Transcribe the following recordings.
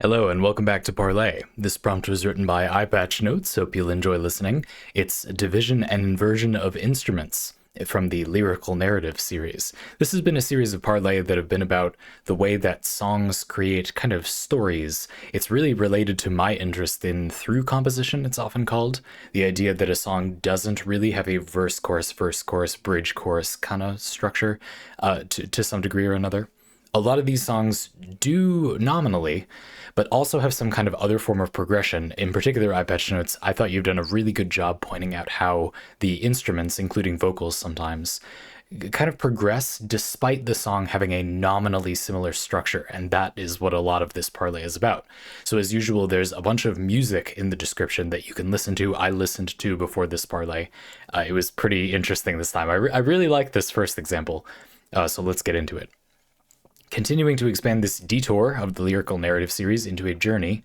Hello and welcome back to Parley. This prompt was written by EyePatchNotes, hope you'll enjoy listening. It's division and inversion of instruments from the lyrical narrative series. This has been a series of Parley that have been about the way that songs create kind of stories. It's really related to my interest in through composition, it's often called. The idea that a song doesn't really have a verse, chorus, bridge, chorus kind of structure to some degree or another. A lot of these songs do nominally, but also have some kind of other form of progression. In particular, EyePatchNotes, I thought you've done a really good job pointing out how the instruments, including vocals sometimes, kind of progress despite the song having a nominally similar structure, and that is what a lot of this parlay is about. So as usual, there's a bunch of music in the description that you can listen to. I listened to before this parlay. It was pretty interesting this time. I really like this first example, so let's get into it. Continuing to expand this detour of the lyrical narrative series into a journey,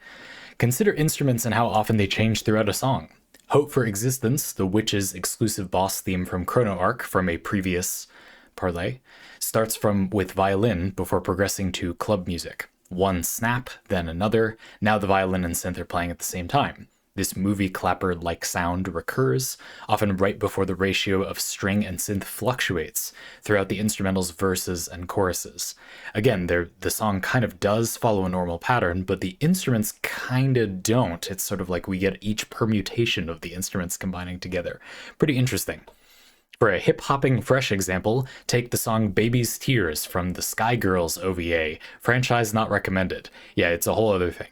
consider instruments and how often they change throughout a song. Hope for Existence, the Witch's exclusive boss theme from Chrono Arc from a previous parlay, starts with violin before progressing to club music. One snap, then another, now the violin and synth are playing at the same time. This movie clapper-like sound recurs, often right before the ratio of string and synth fluctuates throughout the instrumental's verses and choruses. Again, the song kind of does follow a normal pattern, but the instruments kind of don't. It's sort of like we get each permutation of the instruments combining together. Pretty interesting. For a hip-hopping fresh example, take the song Baby's Tears from the Girls OVA, franchise not recommended. Yeah, it's a whole other thing.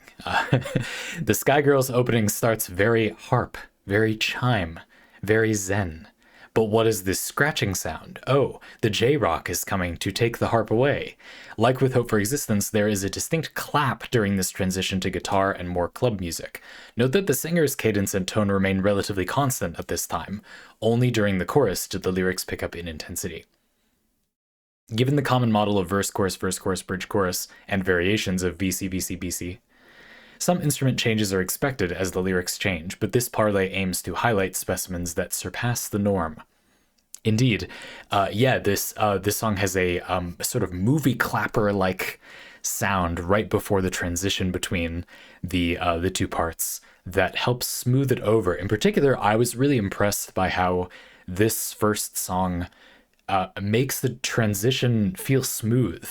The Girls opening starts very harp, very chime, very zen. But what is this scratching sound? Oh, the J-Rock is coming to take the harp away. Like with Hope for Existence, there is a distinct clap during this transition to guitar and more club music. Note that the singer's cadence and tone remain relatively constant at this time. Only during the chorus did the lyrics pick up in intensity. Given the common model of verse, chorus, bridge, chorus, and variations of VC, VC, BC, some instrument changes are expected as the lyrics change, but this parlay aims to highlight specimens that surpass the norm. Indeed, this song has a sort of movie clapper-like sound right before the transition between the two parts that helps smooth it over. In particular, I was really impressed by how this first song makes the transition feel smooth.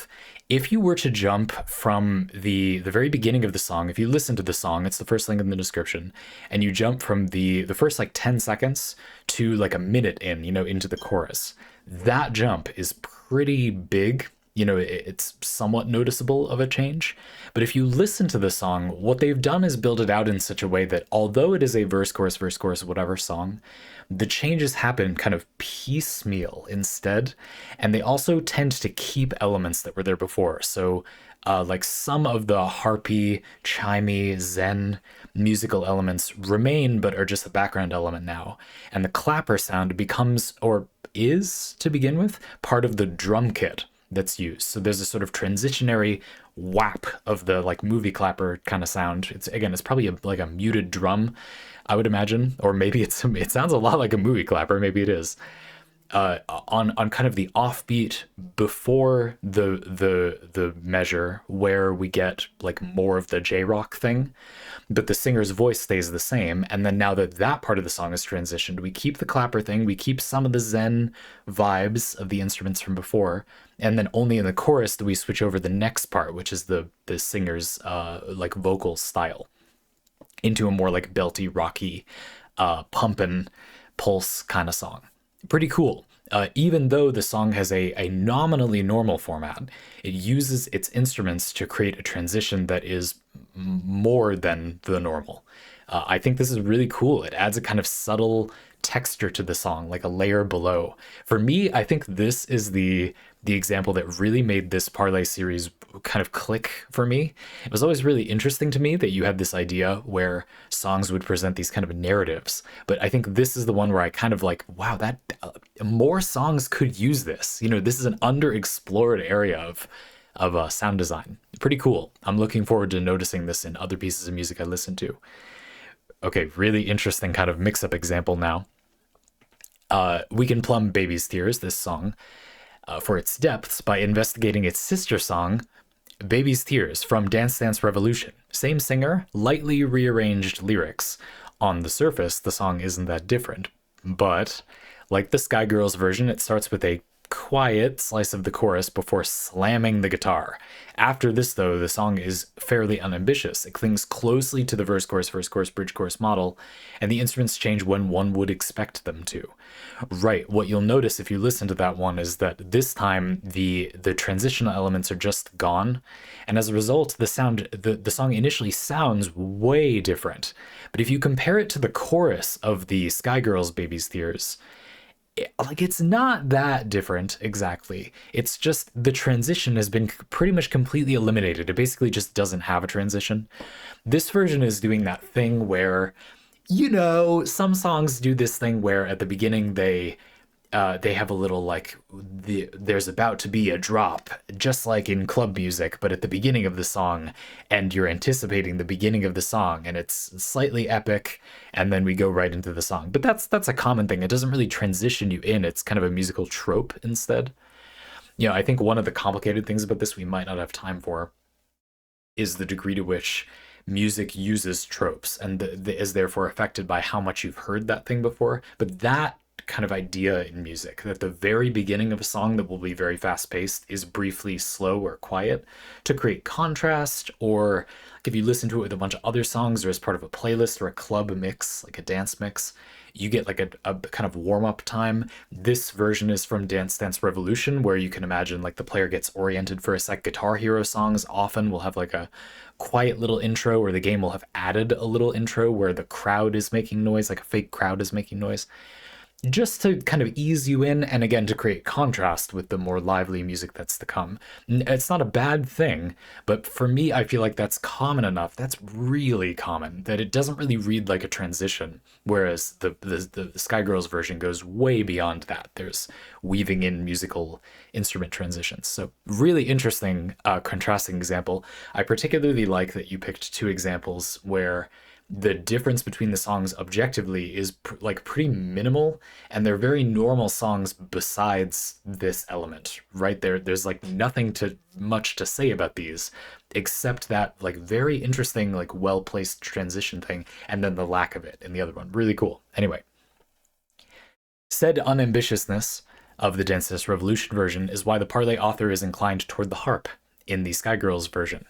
If you were to jump from the very beginning of the song, if you listen to the song, it's the first link in the description, and you jump from the first like 10 seconds to like a minute into the chorus, that jump is pretty big. It's somewhat noticeable of a change. But if you listen to the song, what they've done is build it out in such a way that although it is a verse, chorus, whatever song, the changes happen kind of piecemeal instead. And they also tend to keep elements that were there before. So like some of the harpy, chimey, zen musical elements remain, but are just a background element now. And the clapper sound becomes, or is to begin with, part of the drum kit that's used. So there's a sort of transitionary whap of the like movie clapper kind of sound. It's probably like a muted drum, I would imagine, or maybe it sounds a lot like a movie clapper. Maybe it is. On kind of the offbeat before the measure where we get like more of the J-Rock thing, but the singer's voice stays the same. And then now that part of the song is transitioned, we keep the clapper thing, we keep some of the zen vibes of the instruments from before, and then only in the chorus do we switch over the next part, which is the singer's like vocal style, into a more like belty, rocky, pumpin' pulse kind of song. Pretty cool. Even though the song has a nominally normal format, it uses its instruments to create a transition that is more than the normal. I think this is really cool. It adds a kind of subtle texture to the song, like a layer below. For me, I think this is the example that really made this parlay series kind of click for me. It was always really interesting to me that you had this idea where songs would present these kind of narratives, but I think this is the one where I kind of like, wow, that more songs could use this. This is an underexplored area of sound design. Pretty cool. I'm looking forward to noticing this in other pieces of music I listen to. Okay, really interesting kind of mix-up example now. We can plumb Baby's Tears, this song, for its depths by investigating its sister song, Baby's Tears from Dance Dance Revolution. Same singer, lightly rearranged lyrics. On the surface, the song isn't that different, but like the Sky Girls version, it starts with a quiet slice of the chorus before slamming the guitar. After this, though, the song is fairly unambitious. It clings closely to the verse, chorus, bridge, chorus model, and the instruments change when one would expect them to. Right, what you'll notice if you listen to that one is that this time the transitional elements are just gone, and as a result, the song initially sounds way different. But if you compare it to the chorus of the Sky Girls' Baby's Tears, it's not that different exactly. It's just the transition has been pretty much completely eliminated. It basically just doesn't have a transition. This version is doing that thing where, some songs do this thing where at the beginning they have a little there's about to be a drop, just like in club music, but at the beginning of the song, and you're anticipating the beginning of the song, and it's slightly epic, and then we go right into the song. But that's a common thing. It doesn't really transition you in. It's kind of a musical trope instead. I think one of the complicated things about this we might not have time for is the degree to which music uses tropes and is therefore affected by how much you've heard that thing before. But that kind of idea in music, that the very beginning of a song that will be very fast-paced is briefly slow or quiet to create contrast, or if you listen to it with a bunch of other songs or as part of a playlist or a club mix, like a dance mix, you get like a kind of warm-up time. This version is from Dance Dance Revolution, where you can imagine like the player gets oriented for a sec. Guitar Hero songs often will have like a quiet little intro, or the game will have added a little intro where the crowd is making noise, like a fake crowd is making noise, just to kind of ease you in, and again to create contrast with the more lively music that's to come. It's not a bad thing, but for me, I feel like that's common enough. That's really common that it doesn't really read like a transition, whereas the Sky Girls version goes way beyond that. There's weaving in musical instrument transitions. So really interesting contrasting example. I particularly like that you picked two examples where the difference between the songs objectively is pretty minimal, and they're very normal songs besides this element, right? There's like nothing much to say about these except that like very interesting, like well-placed transition thing, and then the lack of it in the other one. Really cool. Anyway, said unambitiousness of the Dance Dance Revolution version is why the Parley author is inclined toward the harp in the Sky Girls version.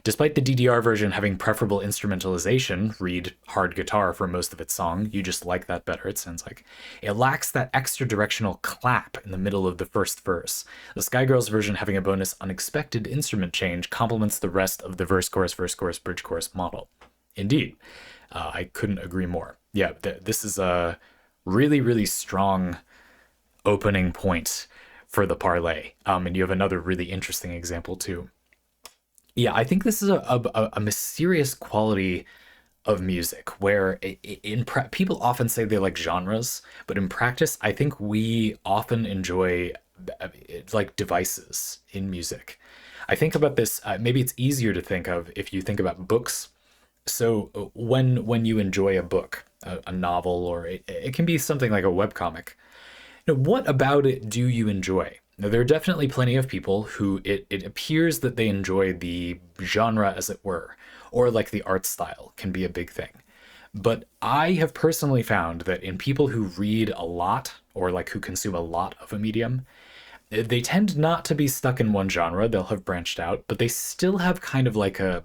Despite the DDR version having preferable instrumentalization, read hard guitar for most of its song, you just like that better, it sounds like, it lacks that extra directional clap in the middle of the first verse. The Sky Girls version having a bonus unexpected instrument change complements the rest of the verse, chorus, bridge, chorus model. Indeed, I couldn't agree more. Yeah, this is a really, really strong opening point for the Parley, and you have another really interesting example too. Yeah, I think this is a mysterious quality of music where people often say they like genres, but in practice, I think we often enjoy like devices in music. I think about this, maybe it's easier to think of if you think about books. So when you enjoy a book, a novel, or it can be something like a webcomic, what about it do you enjoy? Now, there are definitely plenty of people who it appears that they enjoy the genre, as it were, or like the art style can be a big thing. But I have personally found that in people who read a lot, or like who consume a lot of a medium, they tend not to be stuck in one genre. They'll have branched out, but they still have kind of like a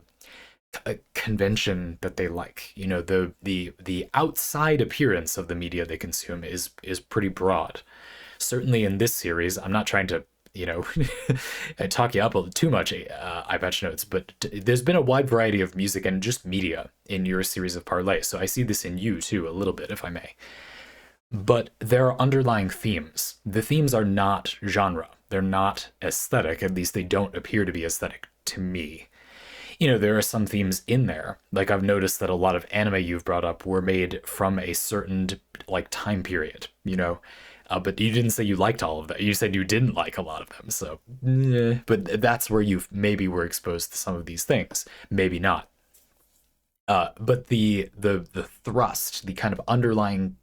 convention that they like. The outside appearance of the media they consume is pretty broad. Certainly in this series, I'm not trying to, talk you up too much, EyePatchNotes, but there's been a wide variety of music and just media in your series of Parley, so I see this in you too, a little bit, if I may. But there are underlying themes. The themes are not genre. They're not aesthetic, at least they don't appear to be aesthetic to me. There are some themes in there. Like I've noticed that a lot of anime you've brought up were made from a certain like time period, but you didn't say you liked all of that. You said you didn't like a lot of them. So, but that's where you maybe were exposed to some of these things. Maybe not. But the thrust, the kind of underlying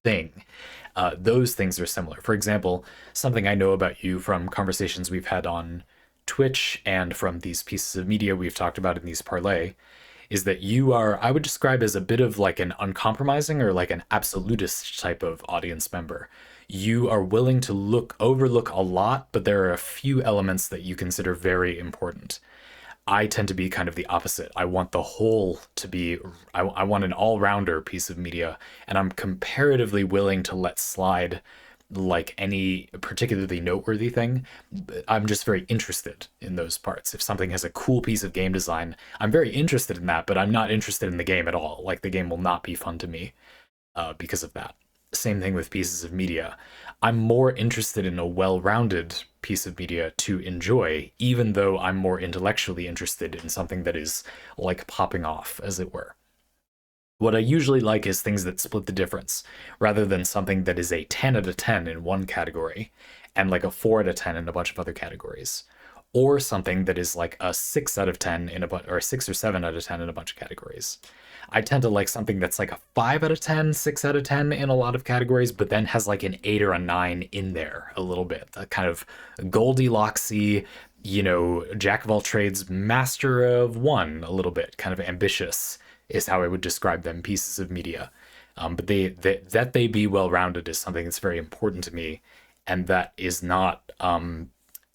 thing, those things are similar. For example, something I know about you from conversations we've had on Twitch and from these pieces of media we've talked about in these parlay is that you are, I would describe as a bit of like an uncompromising or like an absolutist type of audience member. You are willing to overlook a lot, but there are a few elements that you consider very important. I tend to be kind of the opposite. I want the whole to be, I want an all-rounder piece of media, and I'm comparatively willing to let slide like any particularly noteworthy thing. I'm just very interested in those parts. If something has a cool piece of game design, I'm very interested in that, but I'm not interested in the game at all. Like the game will not be fun to me because of that. Same thing with pieces of media. I'm more interested in a well-rounded piece of media to enjoy, even though I'm more intellectually interested in something that is like popping off, as it were. What I usually like is things that split the difference, rather than something that is a 10 out of 10 in one category and like a 4 out of 10 in a bunch of other categories. Or something that is like a 6 out of 10 in or a 6 or 7 out of 10 in a bunch of categories. I tend to like something that's like a 5 out of 10, 6 out of 10 in a lot of categories, but then has like an 8 or a 9 in there a little bit. A kind of Goldilocksy, jack of all trades, master of one a little bit, kind of ambitious is how I would describe them pieces of media. But that they be well-rounded is something that's very important to me, and that is not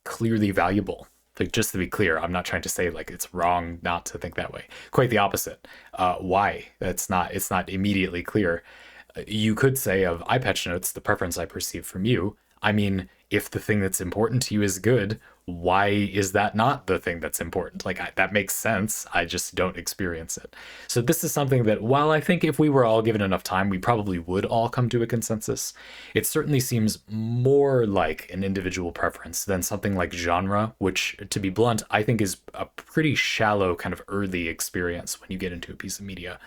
clearly valuable. Like, just to be clear, I'm not trying to say like it's wrong not to think that way. Quite the opposite. Why? It's not immediately clear. You could say of EyePatchNotes, the preference I perceive from you, I mean, if the thing that's important to you is good, why is that not the thing that's important? Like, that makes sense. I just don't experience it. So this is something that, while I think if we were all given enough time, we probably would all come to a consensus, it certainly seems more like an individual preference than something like genre, which, to be blunt, I think is a pretty shallow kind of early experience when you get into a piece of media.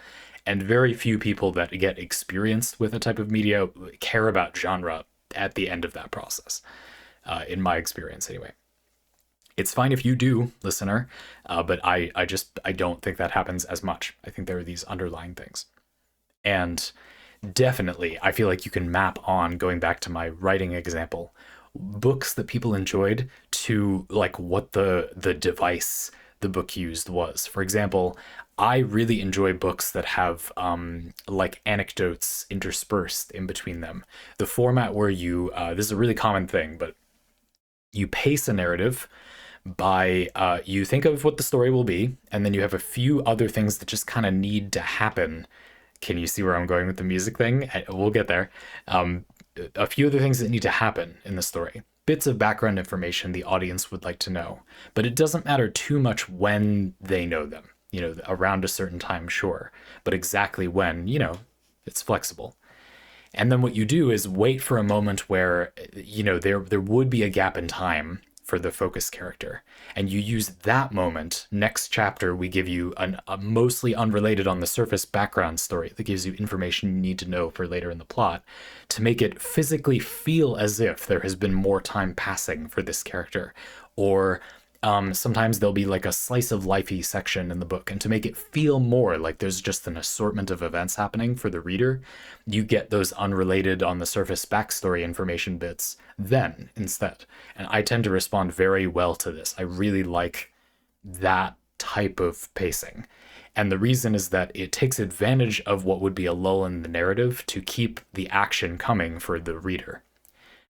And very few people that get experienced with a type of media care about genre at the end of that process, in my experience anyway. It's fine if you do, listener, but I don't think that happens as much. I think there are these underlying things. And definitely, I feel like you can map on, going back to my writing example, books that people enjoyed to like what the device the book used was. For example, I really enjoy books that have like anecdotes interspersed in between them. The format where you, this is a really common thing, but you pace a narrative by, you think of what the story will be, and then you have a few other things that just kind of need to happen. Can you see where I'm going with the music thing? We'll get there. A few other things that need to happen in the story. Bits of background information the audience would like to know, but it doesn't matter too much when they know them. Around a certain time, sure, but exactly when, it's flexible. And then what you do is wait for a moment where, there would be a gap in time for the focus character, and you use that moment. Next chapter, we give you a mostly unrelated on the surface background story that gives you information you need to know for later in the plot to make it physically feel as if there has been more time passing for this character. Or sometimes there'll be like a slice of lifey section in the book, and to make it feel more like there's just an assortment of events happening for the reader, you get those unrelated on the surface backstory information bits then instead. And I tend to respond very well to this. I really like that type of pacing. And the reason is that it takes advantage of what would be a lull in the narrative to keep the action coming for the reader.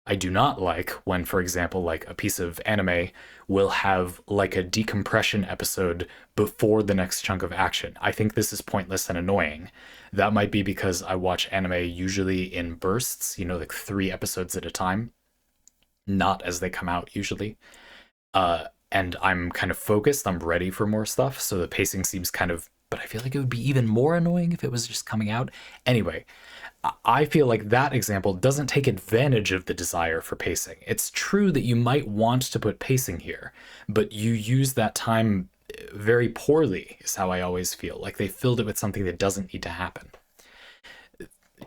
I do not like when, for example, like a piece of anime will have like a decompression episode before the next chunk of action. I think this is pointless and annoying. That might be because I watch anime usually in bursts, like 3 episodes at a time, not as they come out usually. And I'm kind of focused, I'm ready for more stuff, so the pacing seems but I feel like it would be even more annoying if it was just coming out. Anyway, I feel like that example doesn't take advantage of the desire for pacing. It's true that you might want to put pacing here, but you use that time very poorly, is how I always feel. Like they filled it with something that doesn't need to happen.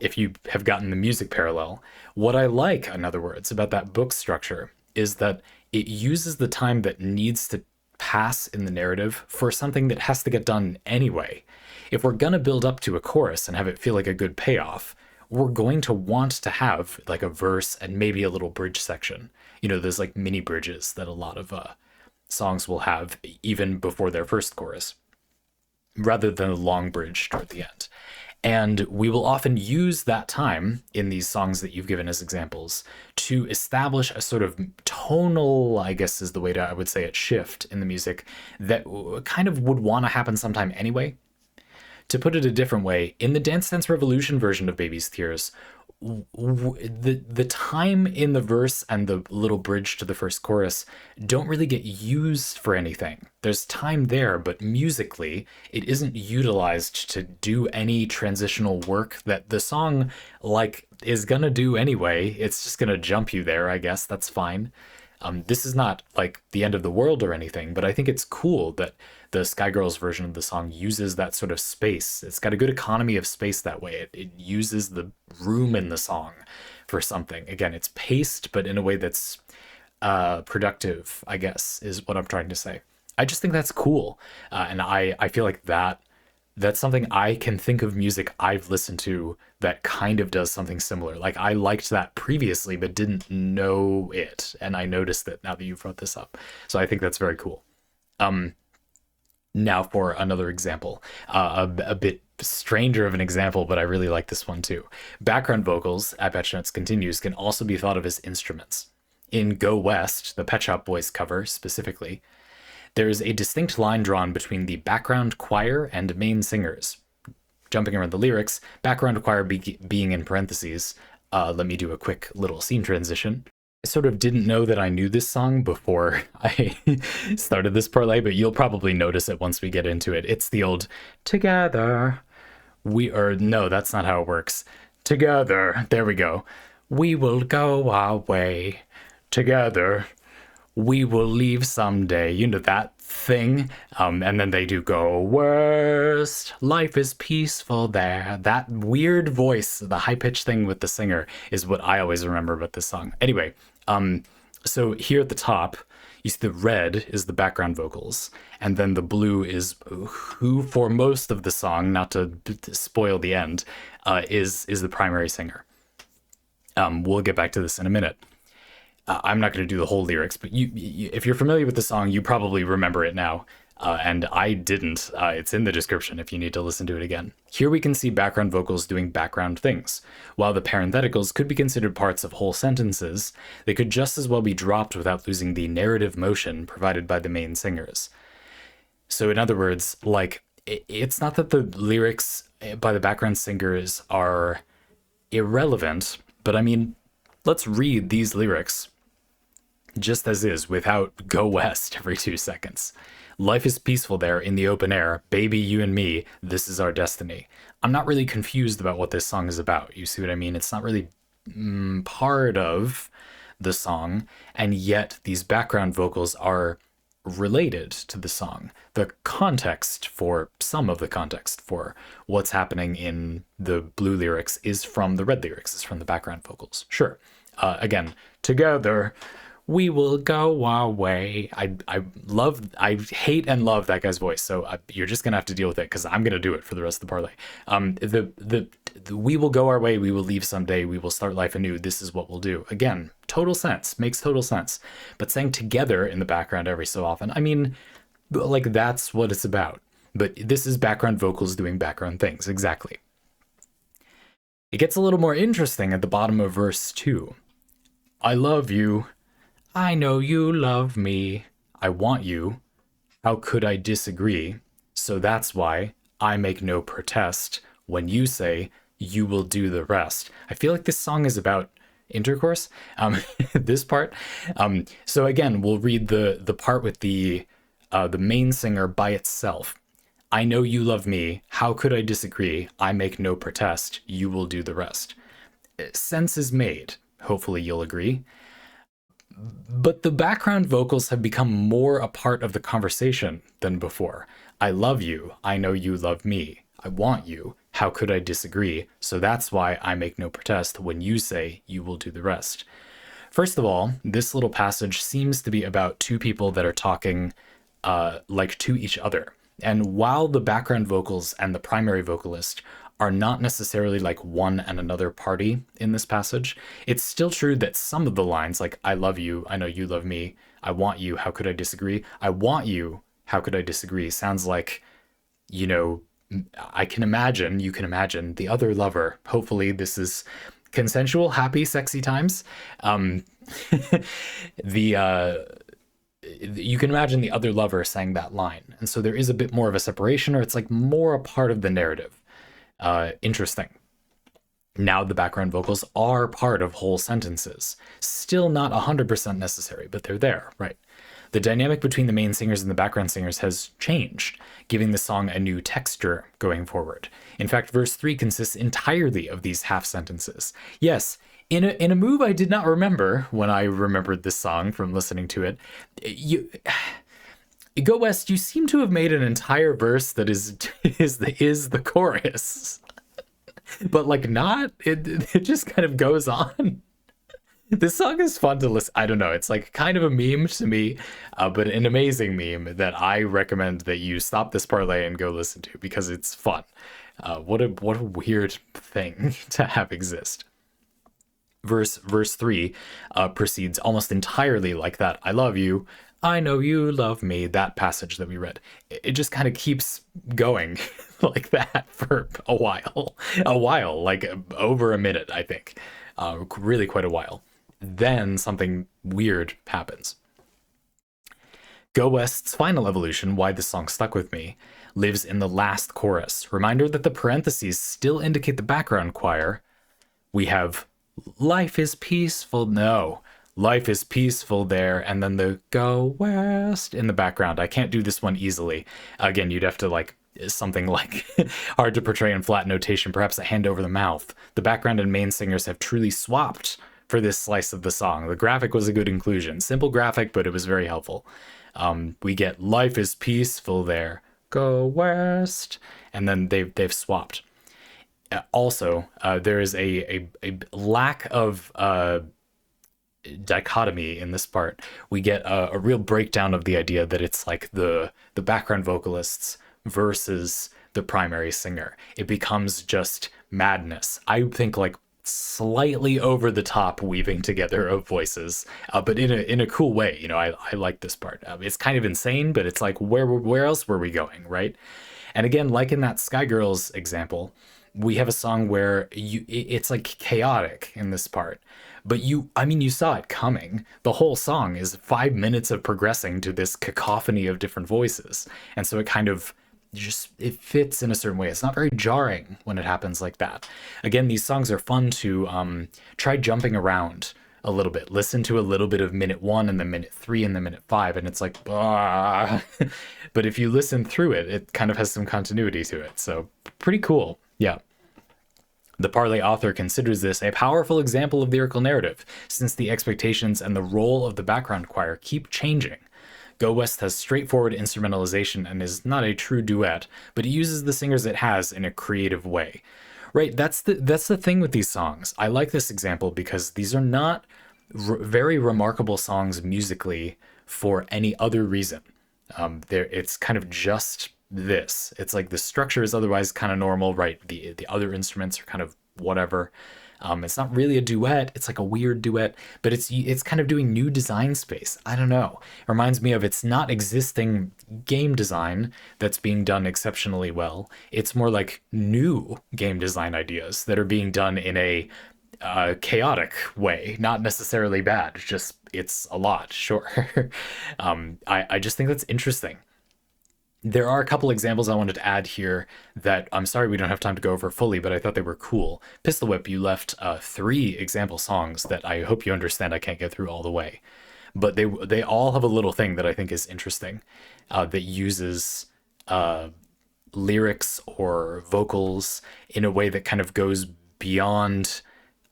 If you have gotten the music parallel, what I like, in other words, about that book structure is that it uses the time that needs to pass in the narrative for something that has to get done anyway. If we're going to build up to a chorus and have it feel like a good payoff, we're going to want to have like a verse and maybe a little bridge section. There's like mini bridges that a lot of songs will have even before their first chorus, rather than a long bridge toward the end. And we will often use that time in these songs that you've given as examples to establish a sort of tonal, I guess is the way I would say it, shift in the music that kind of would want to happen sometime anyway. To put it a different way, in the Dance Dance Revolution version of Baby's Tears, the time in the verse and the little bridge to the first chorus don't really get used for anything. There's time there, but musically, it isn't utilized to do any transitional work that the song, like, is gonna do anyway. It's just gonna jump you there, I guess. That's fine. This is not like the end of the world or anything, but I think it's cool that the Sky Girls version of the song uses that sort of space. It's got a good economy of space that way. It uses the room in the song for something. Again, it's paced, but in a way that's productive, I guess, is what I'm trying to say. I just think that's cool. And I feel like that's something I can think of music I've listened to that kind of does something similar. Like, I liked that previously, but didn't know it. And I noticed it now that you've brought this up. So I think that's very cool. Now for another example, a bit stranger of an example, but I really like this one too. Background vocals, EyePatchNotes continues, can also be thought of as instruments. In Go West, the Pet Shop Boys cover specifically, there is a distinct line drawn between the background choir and main singers. Jumping around the lyrics, background choir being in parentheses. Let me do a quick little scene transition. I sort of didn't know that I knew this song before I started this parlay, but you'll probably notice it once we get into it. It's the old together. No, that's not how it works. Together. There we go. We will go our way. Together. We will leave someday. You know that thing? And then they do go worst. Life is peaceful there. That weird voice, the high-pitched thing with the singer, is what I always remember about this song. Anyway, so here at the top, you see the red is the background vocals, and then the blue is who, for most of the song, not to spoil the end, is the primary singer. We'll get back to this in a minute. I'm not going to do the whole lyrics, but you, if you're familiar with the song, you probably remember it now. And I didn't. It's in the description if you need to listen to it again. Here we can see background vocals doing background things. While the parentheticals could be considered parts of whole sentences, they could just as well be dropped without losing the narrative motion provided by the main singers. So in other words, like, it's not that the lyrics by the background singers are irrelevant, but I mean, let's read these lyrics just as is, without go west every 2 seconds. Life is peaceful there in the open air. Baby, you and me, this is our destiny. I'm not really confused about what this song is about. You see what I mean? It's not really part of the song, and yet these background vocals are related to the song. The context for some of the context for what's happening in the blue lyrics is from the red lyrics, is from the background vocals. Sure. Again, together, we will go our way. I hate and love that guy's voice, so you're just gonna have to deal with it because I'm gonna do it for the rest of the parlay. The we will go our way, we will leave someday, we will start life anew, this is what we'll do. Again, total sense, makes total sense. But saying together in the background every so often, I mean, like, that's what it's about. But this is background vocals doing background things, exactly. It gets a little more interesting at the bottom of verse 2. I love you. I know you love me. I want you. How could I disagree? So that's why I make no protest when you say you will do the rest. I feel like this song is about intercourse, this part. So again, we'll read the part with the main singer by itself. I know you love me. How could I disagree? I make no protest. You will do the rest. Sense is made. Hopefully you'll agree. But the background vocals have become more a part of the conversation than before. I love you. I know you love me. I want you. How could I disagree? So that's why I make no protest when you say you will do the rest. First of all, this little passage seems to be about two people that are talking like to each other. And while the background vocals and the primary vocalist are not necessarily like one and another party in this passage. It's still true that some of the lines, like I love you, I know you love me, I want you, how could I disagree? I want you, how could I disagree? Sounds like, you know, I can imagine, you can imagine the other lover. Hopefully this is consensual, happy, sexy times. The you can imagine the other lover saying that line. And so there is a bit more of a separation, or it's like more a part of the narrative. Interesting. Now the background vocals are part of whole sentences. Still not 100% necessary, but they're there, right? The dynamic between the main singers and the background singers has changed, giving the song a new texture going forward. In fact, verse 3 consists entirely of these half sentences. Yes, in a move I did not remember when I remembered this song from listening to it, Go West, you seem to have made an entire verse that is the chorus. But like not, it just kind of goes on. This song is fun to listen. I don't know. It's like kind of a meme to me, but an amazing meme that I recommend that you stop this parlay and go listen to because it's fun. What a weird thing to have exist. Verse 3 proceeds almost entirely like that. I love you. I know you love me. That passage that we read. It just kind of keeps going like that for a while, like over a minute, I think. Really quite a while. Then something weird happens. Go West's final evolution, why this song stuck with me, lives in the last chorus. Reminder that the parentheses still indicate the background choir. We have life is peaceful. No, life is peaceful there. And then the Go West in the background. I can't do this one easily. Again, you'd have to like something like hard to portray in flat notation, perhaps a hand over the mouth. The background and main singers have truly swapped for this slice of the song. The graphic was a good inclusion. Simple graphic, but it was very helpful. We get life is peaceful there. Go West. And then they've swapped. Also, there is a lack of dichotomy in this part. We get a real breakdown of the idea that it's like the background vocalists versus the primary singer. It becomes just madness. I think like slightly over the top weaving together of voices, but in a cool way. You know, I like this part. It's kind of insane, but it's like where else were we going, right? And again, like in that Sky Girls example, we have a song where it's like chaotic in this part, but you saw it coming. The whole song is 5 minutes of progressing to this cacophony of different voices, and so it kind of it fits in a certain way. It's not very jarring when it happens like that. Again, these songs are fun to try jumping around a little bit. Listen to a little bit of minute 1 and then minute 3 and then minute 5, and it's like, ah. But if you listen through it, it kind of has some continuity to it. So pretty cool. Yeah. The Parley author considers this a powerful example of lyrical narrative, since the expectations and the role of the background choir keep changing. Go West has straightforward instrumentalization and is not a true duet, but it uses the singers it has in a creative way. Right, that's the thing with these songs. I like this example because these are not very remarkable songs musically for any other reason. It's kind of just this. It's like the structure is otherwise kind of normal, right? The other instruments are kind of whatever. It's not really a duet. It's like a weird duet, but it's kind of doing new design space. I don't know. It reminds me of it's not existing game design that's being done exceptionally well. It's more like new game design ideas that are being done in a chaotic way, not necessarily bad. Just it's a lot, sure. I just think that's interesting. There are a couple examples I wanted to add here that I'm sorry we don't have time to go over fully, but I thought they were cool. Pistol Whip, you left 3 example songs that I hope you understand I can't get through all the way. But they all have a little thing that I think is interesting that uses lyrics or vocals in a way that kind of goes beyond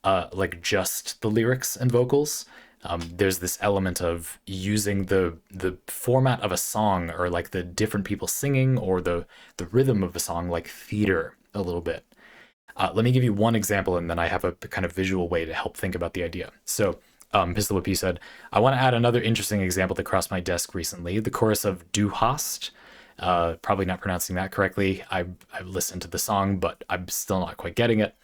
like just the lyrics and vocals. There's this element of using the format of a song or like the different people singing or the rhythm of a song like theater a little bit. Let me give you one example and then I have a kind of visual way to help think about the idea. So Pistol Whip, you said, I want to add another interesting example that crossed my desk recently. The chorus of Du hast Probably not pronouncing that correctly. I've listened to the song, but I'm still not quite getting it.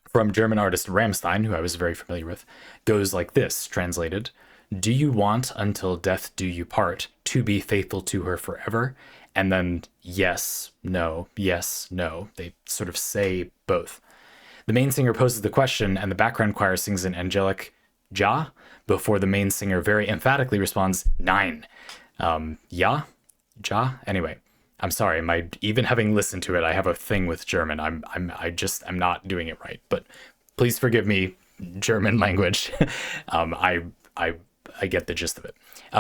From German artist Rammstein, who I was very familiar with, goes like this, translated: "Do you want until death do you part to be faithful to her forever?" And then yes, no, yes, no. They sort of say both. The main singer poses the question, and the background choir sings an angelic ja before the main singer very emphatically responds nein. Ja? Ja? Anyway, I'm sorry. Even having listened to it, I have a thing with German. I'm not doing it right. But please forgive me, German language. I I get the gist of it.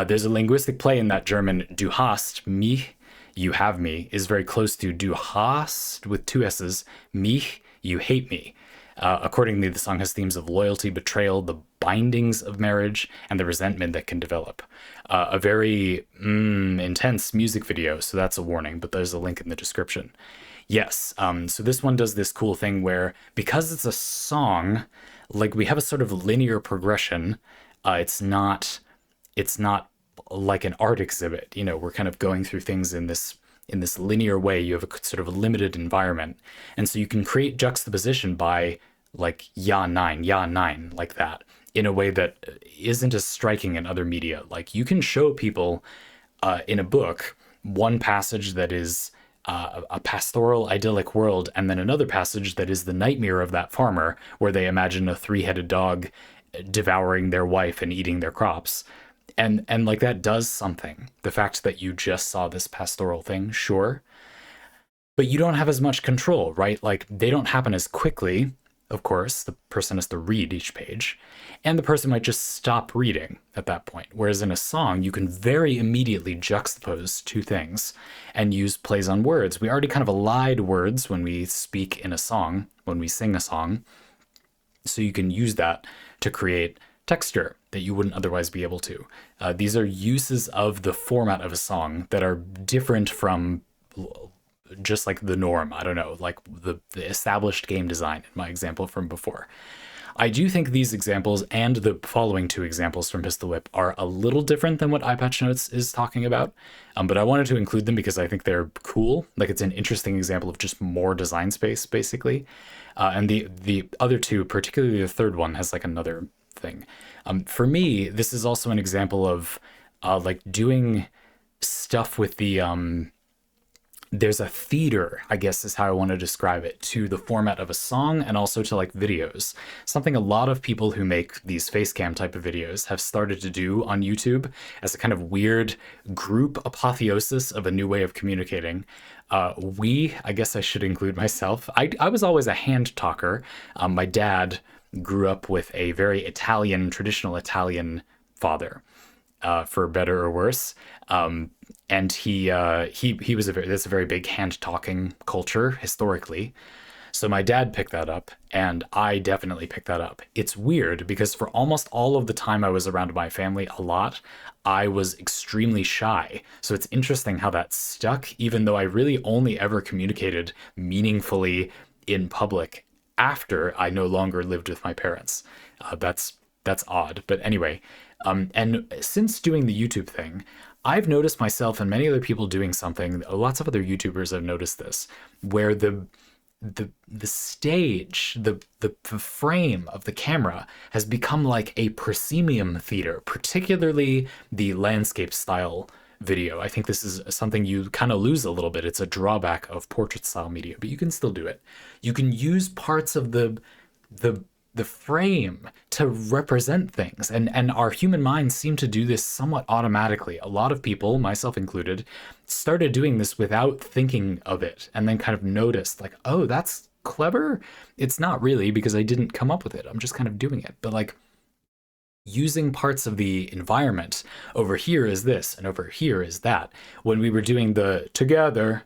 There's a linguistic play in that German "Du hast mich," you have me, is very close to "Du hast" with two S's, mich, you hate me. Accordingly, the song has themes of loyalty, betrayal, the bindings of marriage, and the resentment that can develop. A very intense music video, so that's a warning, but there's a link in the description. Yes, so this one does this cool thing where, because it's a song, like we have a sort of linear progression. It's not like an art exhibit. You know, we're kind of going through things in this linear way. You have a sort of a limited environment, and so you can create juxtaposition by like ja nine like that, in a way that isn't as striking in other media. Like you can show people in a book one passage that is a pastoral idyllic world, and then another passage that is the nightmare of that farmer, where they imagine a three-headed dog devouring their wife and eating their crops. And like that does something. The fact that you just saw this pastoral thing, sure, but you don't have as much control, right? Like they don't happen as quickly. Of course, the person has to read each page, and the person might just stop reading at that point. Whereas in a song, you can very immediately juxtapose two things and use plays on words. We already kind of elide words when we speak in a song, when we sing a song. So you can use that to create texture that you wouldn't otherwise be able to. These are uses of the format of a song that are different from just like the norm. I don't know, like the established game design in my example from before. I do think these examples and the following two examples from Pistol Whip are a little different than what EyePatchNotes is talking about, but I wanted to include them because I think they're cool. Like it's an interesting example of just more design space, basically. And the other two, particularly the third one, has like another thing. For me, this is also an example of like doing stuff with the there's a theater, I guess is how I want to describe it, to the format of a song and also to like videos. Something a lot of people who make these face cam type of videos have started to do on YouTube as a kind of weird group apotheosis of a new way of communicating. I guess I should include myself. I was always a hand talker. My dad grew up with a very Italian, traditional Italian father, for better or worse. And he was there's a very big hand talking culture historically. So my dad picked that up, and I definitely picked that up. It's weird because for almost all of the time I was around my family a lot, I was extremely shy. So it's interesting how that stuck, even though I really only ever communicated meaningfully in public after I no longer lived with my parents. That's odd, but anyway. And since doing the YouTube thing, I've noticed myself and many other people doing something. Lots of other YouTubers have noticed this, where the stage, the frame of the camera has become like a proscenium theater, particularly the landscape style video. I think this is something you kind of lose a little bit. It's a drawback of portrait style media, but you can still do it. You can use parts of the frame to represent things, and our human minds seem to do this somewhat automatically. A lot of people, myself included, started doing this without thinking of it, and then kind of noticed like, oh, that's clever. It's not really, because I didn't come up with it. I'm just kind of doing it. But like using parts of the environment, over here is this and over here is that. When we were doing the together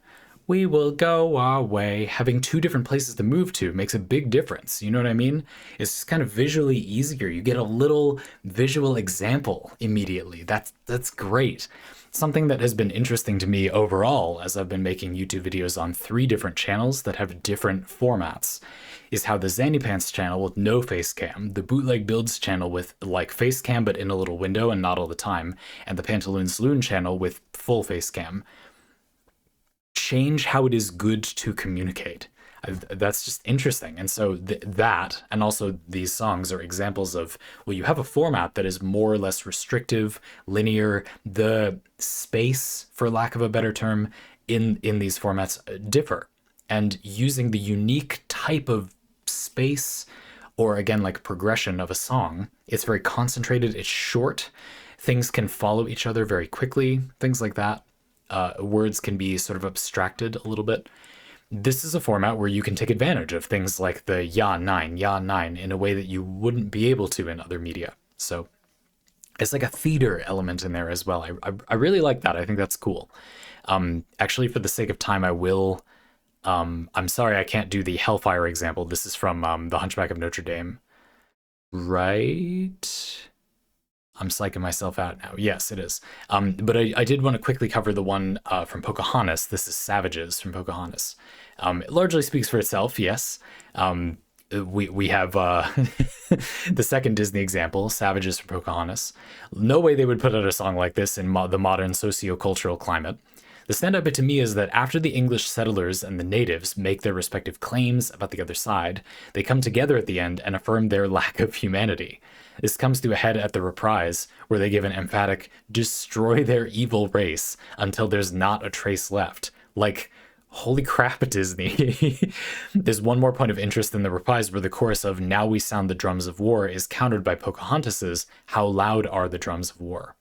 we will go our way, having two different places to move to makes a big difference. You know what I mean? It's just kind of visually easier. You get a little visual example immediately. That's great. Something that has been interesting to me overall, as I've been making YouTube videos on 3 different channels that have different formats, is how the Zannypants channel with no face cam, the Bootleg Builds channel with like face cam but in a little window and not all the time, and the Pantaloon Saloon channel with full face cam. change how it is good to communicate. That's just interesting. And so that, and also these songs are examples of, well, you have a format that is more or less restrictive, linear. The space, for lack of a better term, in these formats differ. And using the unique type of space, or again, like progression of a song, it's very concentrated, it's short, things can follow each other very quickly, things like that. Words can be sort of abstracted a little bit. This is a format where you can take advantage of things like the ya 9 in a way that you wouldn't be able to in other media. So it's like a theater element in there as well. I really like that. I think that's cool. Actually, for the sake of time, I will... I'm sorry I can't do the Hellfire example. This is from The Hunchback of Notre Dame. Right? I'm psyching myself out now. Yes, it is. But I did want to quickly cover the one from Pocahontas. This is Savages from Pocahontas. It largely speaks for itself, yes. We have the second Disney example, Savages from Pocahontas. No way they would put out a song like this in the modern socio-cultural climate. The standout bit to me is that after the English settlers and the natives make their respective claims about the other side, they come together at the end and affirm their lack of humanity. This comes to a head at the reprise, where they give an emphatic, destroy their evil race until there's not a trace left. Like, holy crap, Disney. There's one more point of interest in the reprise where the chorus of now we sound the drums of war is countered by Pocahontas's how loud are the drums of war.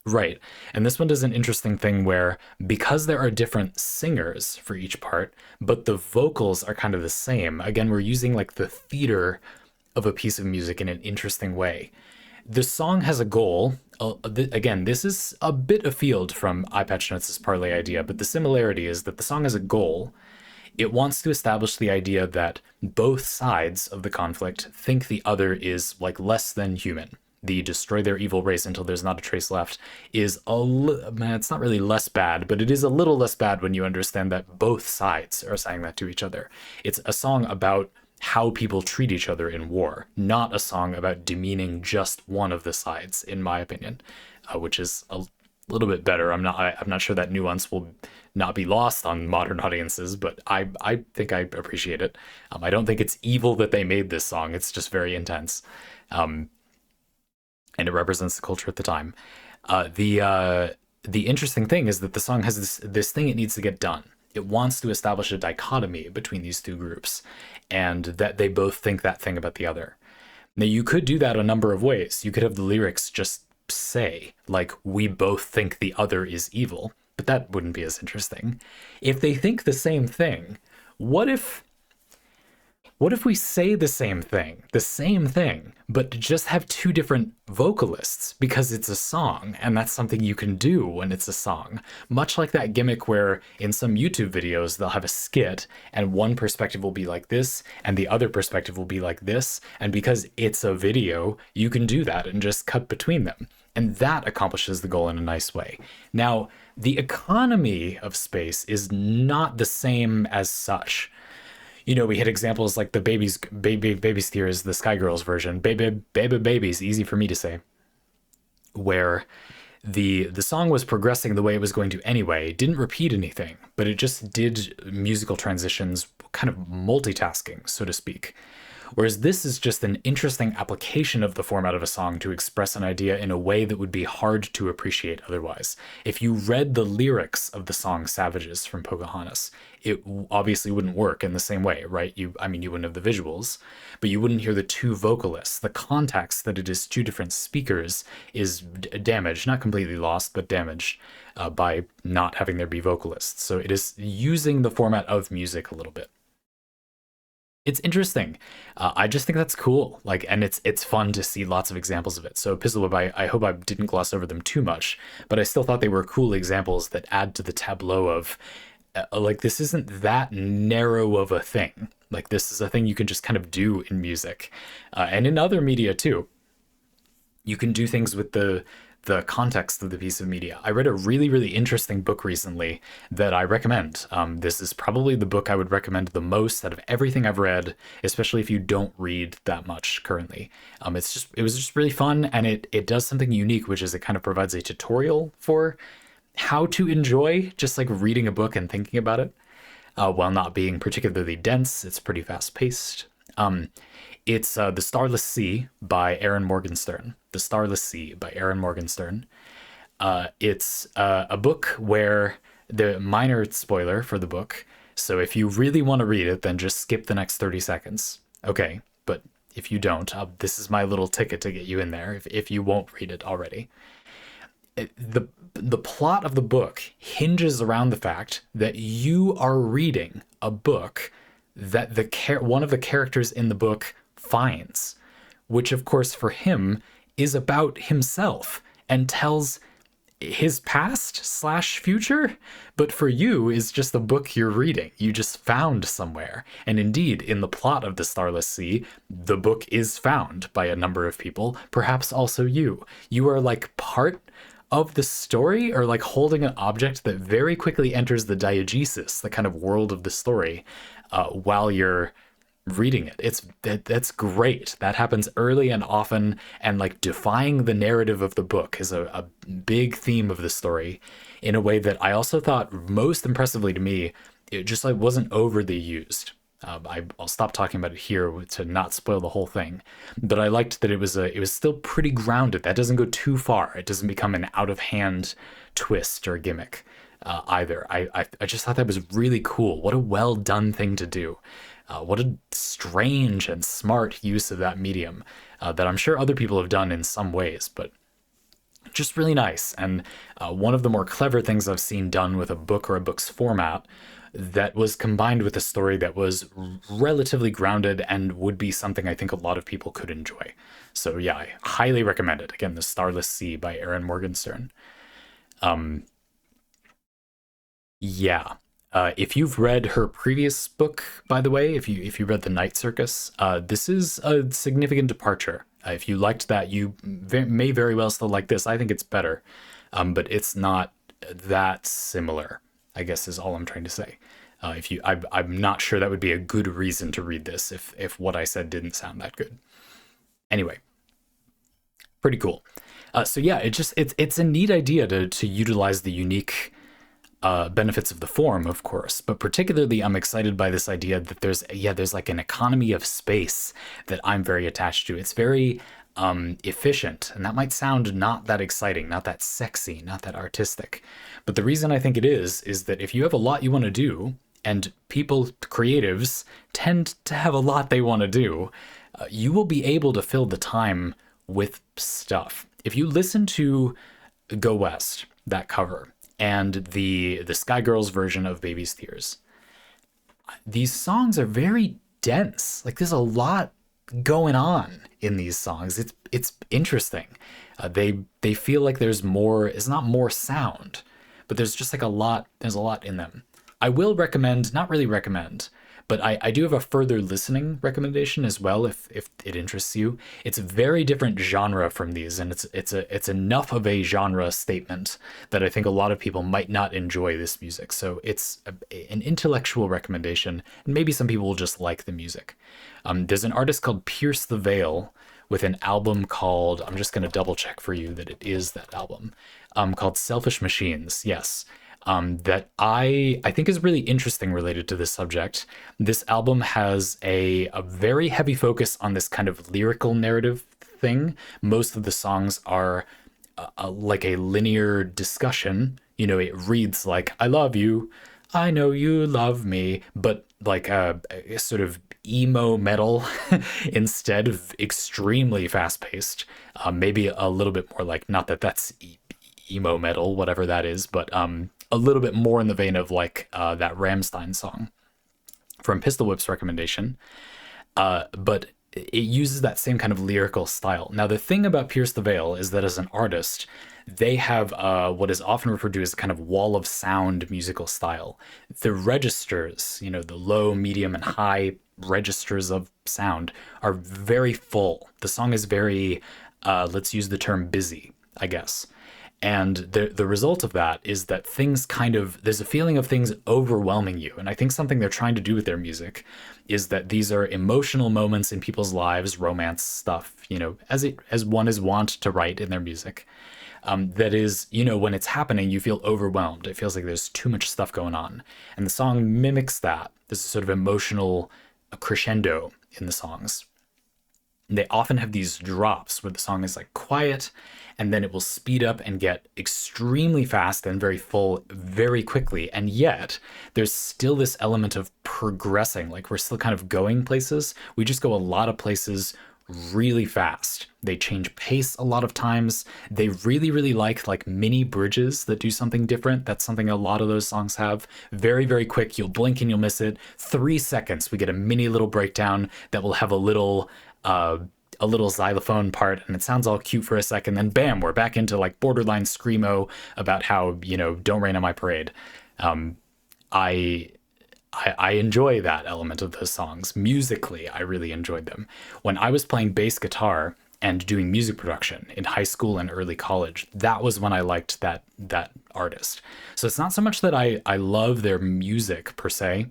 Right, and this one does an interesting thing where, because there are different singers for each part, but the vocals are kind of the same. Again, we're using like the theater of a piece of music in an interesting way. The song has a goal. Again, this is a bit afield from EyePatchNotes' Parley idea, but the similarity is that the song has a goal. It wants to establish the idea that both sides of the conflict think the other is like less than human. The destroy their evil race until there's not a trace left is it's not really less bad, but it is a little less bad when you understand that both sides are saying that to each other. It's a song about how people treat each other in war, not a song about demeaning just one of the sides, in my opinion, which is a little bit better. I'm not sure that nuance will not be lost on modern audiences, but I think I appreciate it. I don't think it's evil that they made this song. It's just very intense. And it represents the culture at the time. The interesting thing is that the song has this thing it needs to get done. It wants to establish a dichotomy between these two groups, and that they both think that thing about the other. Now, you could do that a number of ways. You could have the lyrics just say, like, we both think the other is evil, but that wouldn't be as interesting. If they think the same thing, what if we say the same thing, but just have two different vocalists because it's a song, and that's something you can do when it's a song. Much like that gimmick where in some YouTube videos, they'll have a skit and one perspective will be like this and the other perspective will be like this. And because it's a video, you can do that and just cut between them. And that accomplishes the goal in a nice way. Now, the economy of space is not the same as such. You know, we had examples like the Baby Steers, the Sky Girls version, babies, easy for me to say, where the song was progressing the way it was going to anyway, didn't repeat anything, but it just did musical transitions, kind of multitasking, so to speak. Whereas this is just an interesting application of the format of a song to express an idea in a way that would be hard to appreciate otherwise. If you read the lyrics of the song Savages from Pocahontas, it obviously wouldn't work in the same way, right? You wouldn't have the visuals, but you wouldn't hear the two vocalists. The context that it is two different speakers is damaged, not completely lost, but damaged by not having there be vocalists. So it is using the format of music a little bit. It's interesting. I just think that's cool. Like, and it's fun to see lots of examples of it. So Pizzleweb, I hope I didn't gloss over them too much, but I still thought they were cool examples that add to the tableau of, like, this isn't that narrow of a thing. Like, this is a thing you can just kind of do in music, and in other media too. You can do things with the context of the piece of media. I read a really, really interesting book recently that I recommend. This is probably the book I would recommend the most out of everything I've read, especially if you don't read that much currently. It was just really fun, and it does something unique, which is it kind of provides a tutorial for how to enjoy just like reading a book and thinking about it while not being particularly dense. It's pretty fast paced. It's The Starless Sea by Aaron Morgenstern. The Starless Sea by Aaron Morgenstern. It's a book where the minor spoiler for the book. So if you really want to read it, then just skip the next 30 seconds. Okay, but if you don't, this is my little ticket to get you in there if you won't read it already. The plot of the book hinges around the fact that you are reading a book that one of the characters in the book finds, which of course for him is about himself and tells his past slash future, but for you is just the book you're reading. You just found somewhere. And indeed, in the plot of The Starless Sea, the book is found by a number of people, perhaps also you. You are like part of the story, or like holding an object that very quickly enters the diegesis, the kind of world of the story, while you're reading it. That's great. That happens early and often, and like defying the narrative of the book is a big theme of the story in a way that I also thought most impressively to me, it just like wasn't overly used. I'll stop talking about it here to not spoil the whole thing, but I liked that it was still pretty grounded. That doesn't go too far. It doesn't become an out of hand twist or gimmick either. I just thought that was really cool. What a well done thing to do. What a strange and smart use of that medium that I'm sure other people have done in some ways, but just really nice. And one of the more clever things I've seen done with a book or a book's format that was combined with a story that was relatively grounded and would be something I think a lot of people could enjoy. So yeah, I highly recommend it. Again, The Starless Sea by Aaron Morgenstern. Yeah. If you've read her previous book, by the way, if you read The Night Circus, this is a significant departure. If you liked that, you may very well still like this. I think it's better, but it's not that similar, I guess is all I'm trying to say. I'm not sure that would be a good reason to read this if what I said didn't sound that good. Anyway, pretty cool. So yeah, it's a neat idea to utilize the unique benefits of the form, of course, but particularly I'm excited by this idea that there's like an economy of space that I'm very attached to. It's very efficient, and that might sound not that exciting, not that sexy, not that artistic. But the reason I think it is that if you have a lot you want to do, and creatives tend to have a lot they want to do, you will be able to fill the time with stuff. If you listen to Go West, that cover, and the Sky Girls version of Baby's Tears, these songs are very dense. Like there's a lot going on in these songs. It's interesting. They feel like there's more. It's not more sound, but there's just like a lot. There's a lot in them. I will recommend, not really recommend, but I do have a further listening recommendation as well if it interests you. It's a very different genre from these, and it's enough of a genre statement that I think a lot of people might not enjoy this music. So it's an intellectual recommendation, and maybe some people will just like the music. There's an artist called Pierce the Veil with an album called, I'm just going to double check for you that it is that album, called Selfish Machines. Yes. That I think is really interesting related to this subject. This album has a very heavy focus on this kind of lyrical narrative thing. Most of the songs are like a linear discussion. You know, it reads like, I love you, I know you love me, but like a sort of emo metal instead of extremely fast paced. Maybe a little bit more like, not that that's emo metal, whatever that is, but a little bit more in the vein of like that Rammstein song from Pistol Whip's recommendation. But it uses that same kind of lyrical style. Now, the thing about Pierce the Veil is that as an artist, they have what is often referred to as a kind of wall of sound musical style. The registers, you know, the low, medium, and high registers of sound are very full. The song is very, let's use the term busy, I guess. And the result of that is that things there's a feeling of things overwhelming you. And I think something they're trying to do with their music is that these are emotional moments in people's lives, romance stuff, you know, as one is wont to write in their music. that is, you know, when it's happening, you feel overwhelmed. It feels like there's too much stuff going on. And the song mimics that. This is sort of emotional crescendo in the songs. They often have these drops where the song is like quiet and then it will speed up and get extremely fast and very full very quickly. And yet there's still this element of progressing, like we're still kind of going places. We just go a lot of places really fast. They change pace a lot of times. They really like mini bridges that do something different. That's something a lot of those songs have. Very, very quick. You'll blink and you'll miss it. 3 seconds, we get a mini little breakdown that will have a little xylophone part, and it sounds all cute for a second. Then bam, we're back into like borderline screamo about how, you know, don't rain on my parade. I enjoy that element of those songs. Musically, I really enjoyed them. When I was playing bass guitar and doing music production in high school and early college, that was when I liked that artist. So it's not so much that I love their music per se.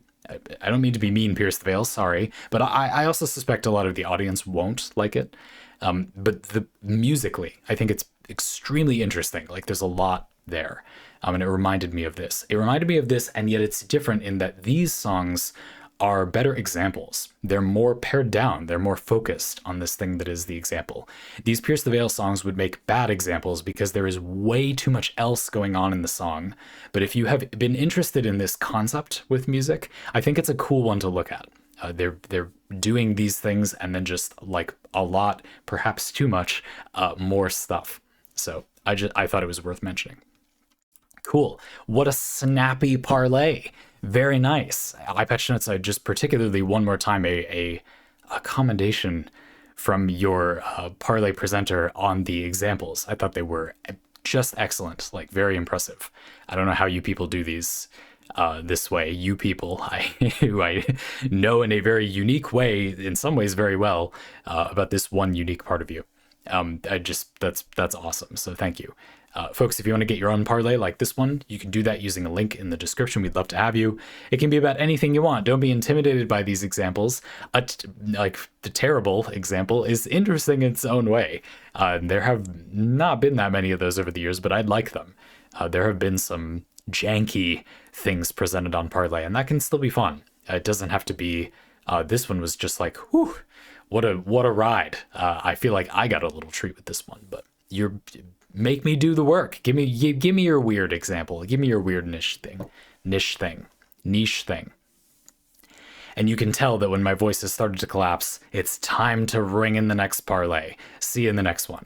I don't mean to be mean, Pierce the Veil, sorry, but I also suspect a lot of the audience won't like it. But musically, I think it's extremely interesting. Like there's a lot there. And it reminded me of this. It reminded me of this, and yet it's different in that these songs are better examples. They're more pared down. They're more focused on this thing that is the example. These Pierce the Veil songs would make bad examples because there is way too much else going on in the song. But if you have been interested in this concept with music, I think it's a cool one to look at. They're doing these things and then just like a lot, perhaps too much, more stuff. So I thought it was worth mentioning. Cool. What a snappy parlay. Very nice. EyePatchNotes, I just particularly one more time a commendation from your parlay presenter on the examples. I thought they were just excellent, like very impressive. I don't know how you people do these this way. You people, who I know in a very unique way, in some ways very well, about this one unique part of you. That's awesome. So thank you. Folks, if you want to get your own parlay like this one, you can do that using a link in the description. We'd love to have you. It can be about anything you want. Don't be intimidated by these examples. Like the terrible example is interesting in its own way. There have not been that many of those over the years, but I'd like them. There have been some janky things presented on parlay, and that can still be fun. It doesn't have to be. This one was just like, whew, what a ride. I feel like I got a little treat with this one, but make me do the work. Give me your weird example. Give me your weird niche thing. And you can tell that when my voice has started to collapse, it's time to ring in the next parlay. See you in the next one.